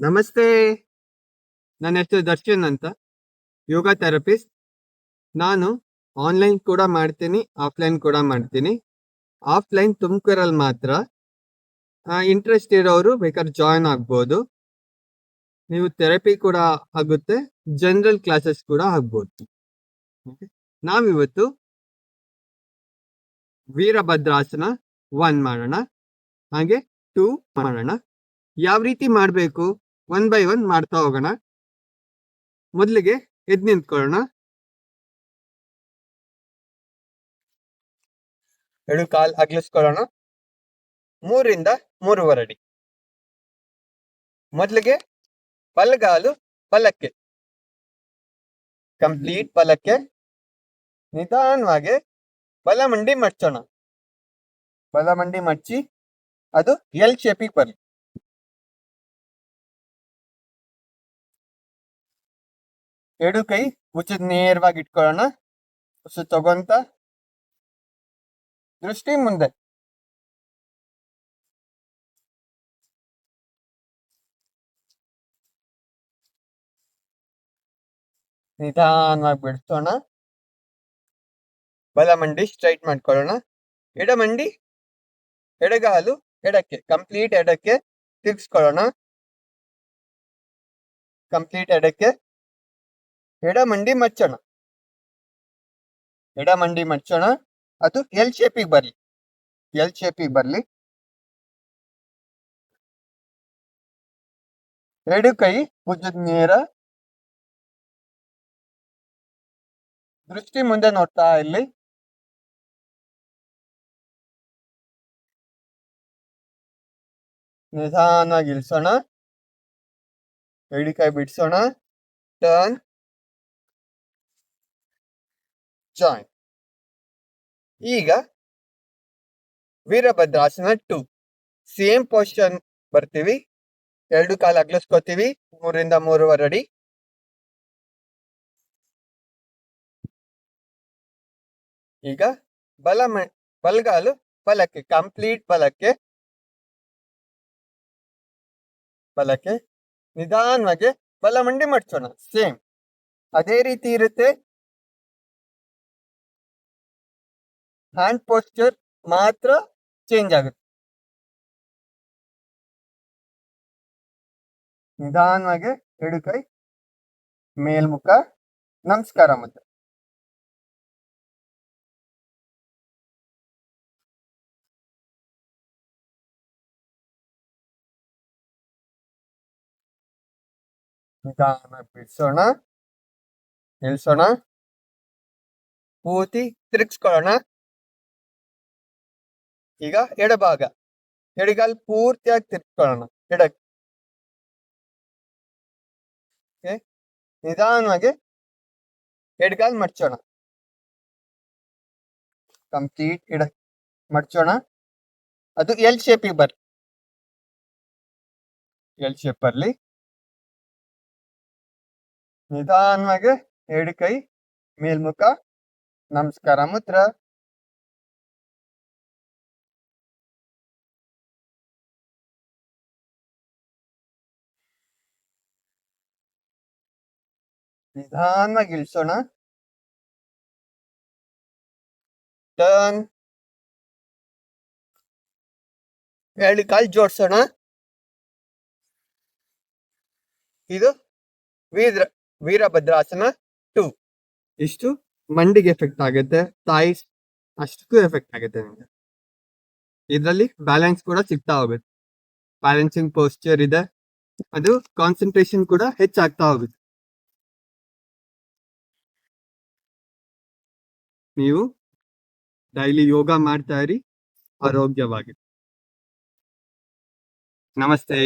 ನಮಸ್ತೆ. ನನ್ನ ಹೆಸರು ದರ್ಶನ್ ಅಂತ, ಯೋಗ ಥೆರಪಿಸ್ಟ್. ನಾನು ಆನ್‌ಲೈನ್ ಕೂಡ ಮಾಡ್ತೀನಿ, ಆಫ್‌ಲೈನ್ ಕೂಡ ಮಾಡ್ತೀನಿ. ಆಫ್‌ಲೈನ್ ತುಮಕೂರಲ್ಲಿ ಮಾತ್ರ. ಇಂಟ್ರೆಸ್ಟ್ ಇರೋರು ಬೇಕಾದ್ರೆ ಜಾಯಿನ್ ಆಗ್ಬೋದು. ನೀವು ಥೆರಪಿ ಕೂಡ ಆಗುತ್ತೆ, ಜನರಲ್ ಕ್ಲಾಸಸ್ ಕೂಡ ಆಗ್ಬೋದು. ಓಕೆ. ನಾವಿವತ್ತು ವೀರಭದ್ರಾಸನ 1 ಮಾಡೋಣ, ಹಾಗೆ 2 ಮಾಡೋಣ. ಯಾವ ರೀತಿ ಮಾಡಬೇಕು, ಒನ್ ಬೈ ಒನ್ ಮಾಡ್ತಾ ಹೋಗೋಣ. ಮೊದಲಿಗೆ ಎದ್ದು ನಿಂತ್ಕೊಳ್ಳೋಣ. ಎರಡು ಕಾಲು ಅಗಲಿಸ್ಕೊಳ್ಳೋಣ. 3ರಿಂದ 3.5 ಅಡಿ. ಮೊದಲಿಗೆ ಬಲಗಾಲು ಬಲಕ್ಕೆ, ಕಂಪ್ಲೀಟ್ ಬಲಕ್ಕೆ. ನಿಧಾನವಾಗಿ ಬಲಮಂಡಿ ಮಡ್ಚೋಣ. ಬಲಮಂಡಿ ಮಡ್ಚಿ ಅದು ಎಲ್ ಶೇಪಿಗೆ ಬರಲಿ. ಎರಡು ಕೈ ಭುಜದ ನೇರವಾಗಿ ಇಟ್ಕೊಳ್ಳೋಣ. ಉಸಿರು ತಗೊಂತ ದೃಷ್ಟಿ ಮುಂದೆ. ನಿಧಾನವಾಗಿ ಬಿಡಿಸೋಣ. ಬಲಮಂಡಿ ಸ್ಟ್ರೈಟ್ ಮಾಡ್ಕೊಳ್ಳೋಣ. ಎಡಮಂಡಿ ಎಡಗಾಲು ಎಡಕ್ಕೆ, ಕಂಪ್ಲೀಟ್ ಎಡಕ್ಕೆ ತಿರ್ಗಿಸ್ಕೊಳ್ಳೋಣ. ಕಂಪ್ಲೀಟ್ ಎಡಕ್ಕೆ. ಎಡಮಂಡಿ ಮಡ್ಚೋಣ. ಎಡಮಂಡಿ ಮಡ್ಚೋಣ. ಅದು ಎಲ್ ಶೇಪಿಗೆ ಬರಲಿ. ಎಲ್ ಶೇಪಿಗೆ ಬರಲಿ. ಎರಡು ಕೈ ಭುಜದ ನೇರ, ದೃಷ್ಟಿ ಮುಂದೆ ನೋಡ್ತಾ ಇಲ್ಲಿ. ನಿಧಾನವಾಗಿ ಇಳಿಸೋಣ. ಎರಡು ಕೈ ಬಿಡಿಸೋಣ. Turn, join. ಈಗ ವೀರಭದ್ರಾಸನ 2 ಸೇಮ್ ಪೊಸಿಷನ್ ಬರ್ತೀವಿ. ಎರಡು ಕಾಲು ಅಗಲಿಸ್ಕೋತೀವಿ. 3ರಿಂದ 3.5 ಅಡಿ. ಈಗ ಬಲಗಾಲು ಬಲಕ್ಕೆ, ಕಂಪ್ಲೀಟ್ ಬಲಕ್ಕೆ. ಬಲಕ್ಕೆ ನಿಧಾನವಾಗಿ ಬಲಮಂಡಿ ಮಡ್ಚೋಣ. ಸೇಮ್ ಅದೇ ರೀತಿ ಇರುತ್ತೆ. ಹ್ಯಾಂಡ್ ಪೋಸ್ಚರ್ ಮಾತ್ರ ಚೇಂಜ್ ಆಗುತ್ತೆ. ನಿಧಾನವಾಗಿ ಎರಡು ಕೈ ಮೇಲ್ಮುಖ, ನಮಸ್ಕಾರ ಮುದ್ರೆ. ನಿಧಾನವಾಗಿ ಬಿಡಿಸೋಣ. ನಿಲ್ಸೋಣ. ಪೂರ್ತಿ ತಿರುಗಿಸ್ಕೊಳ್ಳೋಣ. ಈಗ ಎಡಭಾಗ, ಎಡಗಾಲ್ ಪೂರ್ತಿಯಾಗಿ ತಿರ್ಸ್ಕೊಳ್ಳೋಣ. ಎಡಕ್ಕೆ ನಿಧಾನವಾಗಿ ಎಡಗಾಲ್ ಮಡ್ಚೋಣ. ಕಂಪ್ಲೀಟ್ ಎಡ ಮಡ್ಚೋಣ. ಅದು ಎಲ್ ಶೇಪಿಗೆ ಬರ್ಲಿ. ಎಲ್ ಶೇಪ್ ಬರ್ಲಿ. ನಿಧಾನವಾಗಿ ಎರಡು ಕೈ ಮೇಲ್ಮುಖ, ನಮಸ್ಕಾರ ಮುದ್ರ. ನಿಧಾನವಾಗಿ ಇಳಿಸೋಣ. ಟರ್ನ್, ಎರಡು ಕಾಲು ಜೋಡಿಸೋಣ. ಇದು ವೀರಭದ್ರಾಸನ 2. ಇಷ್ಟು ಮಂಡಿಗೆ ಎಫೆಕ್ಟ್ ಆಗುತ್ತೆ, ಥೈಸ್ ಅಷ್ಟಕ್ಕೂ ಎಫೆಕ್ಟ್ ಆಗುತ್ತೆ ನಿಮಗೆ. ಇದರಲ್ಲಿ ಬ್ಯಾಲೆನ್ಸ್ ಕೂಡ ಸಿಗ್ತಾ ಹೋಗುತ್ತೆ. ಬ್ಯಾಲೆನ್ಸಿಂಗ್ ಪೋಸ್ಚರ್ ಇದೆ, ಅದು ಕಾನ್ಸಂಟ್ರೇಷನ್ ಕೂಡ ಹೆಚ್ಚಾಗ್ತಾ ಹೋಗುತ್ತೆ. ನೀವು ಡೈಲಿ ಯೋಗ ಮಾಡ್ತಾ ಇರಿ, ಆರೋಗ್ಯವಾಗಿ. ನಮಸ್ತೆ.